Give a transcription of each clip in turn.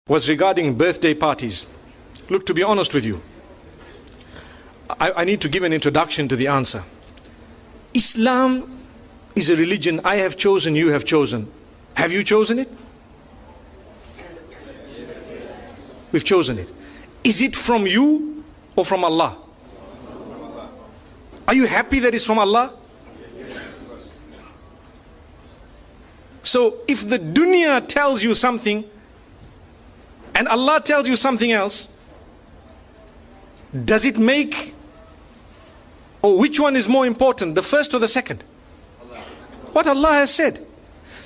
was regarding birthday parties. Look, to be honest with you, I need to give an introduction to the answer. Islam is a religion I have chosen, you have chosen. Have you chosen it? We've chosen it. Is it from you or from Allah? Are you happy that it's from Allah? So if the dunya tells you something and Allah tells you something else, does it make, or which one is more important, the first or the second? What Allah has said.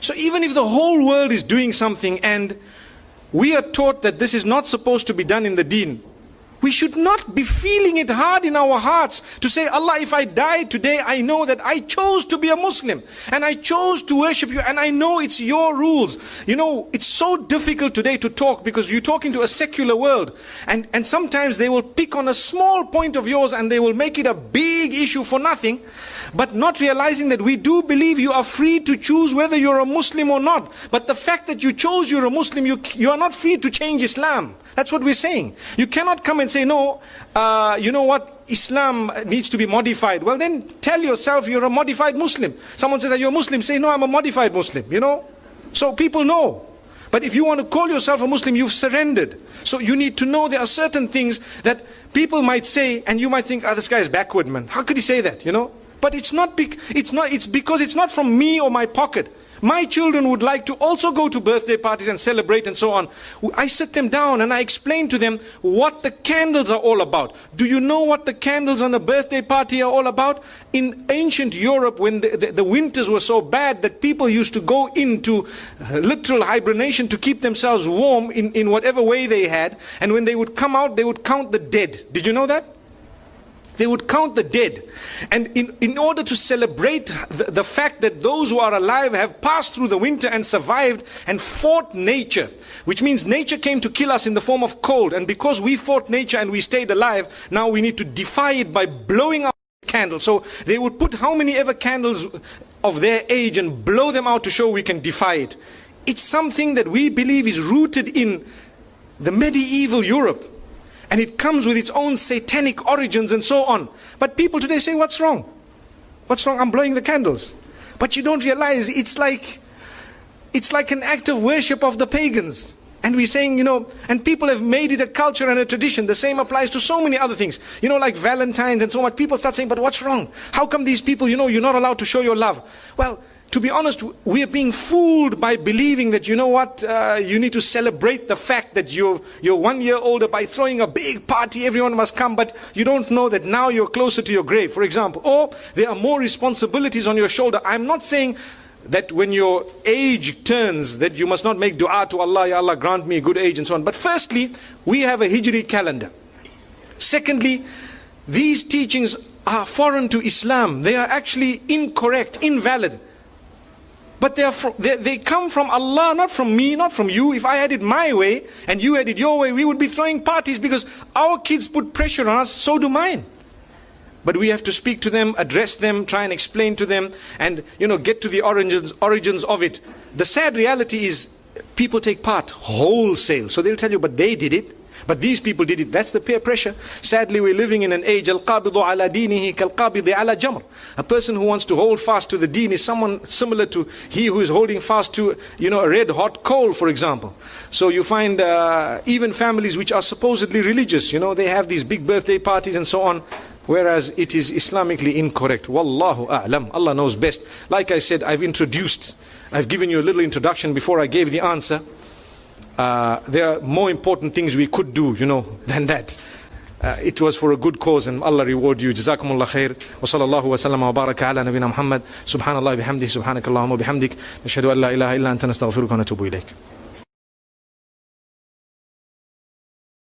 So even if the whole world is doing something and we are taught that this is not supposed to be done in the deen, we should not be feeling it hard in our hearts to say, Allah, if I die today, I know that I chose to be a Muslim and I chose to worship you and I know it's your rules. You know, it's so difficult today to talk because you're talking to a secular world, and sometimes they will pick on a small point of yours and they will make it a big issue for nothing, but not realizing that we do believe you are free to choose whether you're a Muslim or not. But the fact that you chose you're a Muslim, you are not free to change Islam. That's what we're saying. You cannot come and say, no, you know what, Islam needs to be modified. Well, then tell yourself you're a modified Muslim. Someone says, are you a Muslim? Say, no, I'm a modified Muslim, you know. So people know. But if you want to call yourself a Muslim, you've surrendered. So you need to know there are certain things that people might say, and you might think, this guy is backward, man. How could he say that, you know? But it's because it's not from me or my pocket. My children would like to also go to birthday parties and celebrate and so on. I sit them down and I explain to them what the candles are all about. Do you know what the candles on a birthday party are all about? In ancient Europe, when the winters were so bad that people used to go into literal hibernation to keep themselves warm in whatever way they had. And when they would come out, they would count the dead. Did you know that? They would count the dead. And in order to celebrate the fact that those who are alive have passed through the winter and survived and fought nature, which means nature came to kill us in the form of cold, and because we fought nature and we stayed alive, now we need to defy it by blowing out candles. So they would put how many ever candles of their age and blow them out to show we can defy it. It's something that we believe is rooted in the medieval Europe. And it comes with its own satanic origins and so on. But people today say, what's wrong? What's wrong? I'm blowing the candles. But you don't realize it's like an act of worship of the pagans. And we're saying, you know, and people have made it a culture and a tradition. The same applies to so many other things. You know, like Valentine's and so on. People start saying, but what's wrong? How come these people, you know, you're not allowed to show your love? Well, to be honest, we are being fooled by believing that, you know what, you need to celebrate the fact that you're 1 year older by throwing a big party, everyone must come, but you don't know that now you're closer to your grave, for example. Or there are more responsibilities on your shoulder. I'm not saying that when your age turns, that you must not make dua to Allah, Ya Allah grant me a good age and so on. But firstly, we have a Hijri calendar. Secondly, these teachings are foreign to Islam. They are actually incorrect, invalid. But they come from Allah, not from me, not from you. If I had it my way and you had it your way, we would be throwing parties because our kids put pressure on us, so do mine. But we have to speak to them, address them, try and explain to them, and, you know, get to the origins of it. The sad reality is people take part wholesale. So they'll tell you, but they did it. But these people did it. That's the peer pressure. Sadly, we're living in an age, al-qabidu ala dinihi kal-qabidi ala jamr. A person who wants to hold fast to the deen is someone similar to he who is holding fast to, you know, a red hot coal, for example. So you find even families which are supposedly religious, you know, they have these big birthday parties and so on, whereas it is Islamically incorrect. Wallahu a'lam. Allah knows best. Like I said, I've given you a little introduction before I gave the answer. There are more important things we could do, you know, than that. It was for a good cause, and Allah reward you. Jazakumullah khair. Wa sallallahu wa sallam wa baraka ala nabina Muhammad. Subhanallah bihamdihi, subhanakallahumma bihamdik. Nashhadu an la ilaha illa anta nastaghfiruka wa natubu ilayk.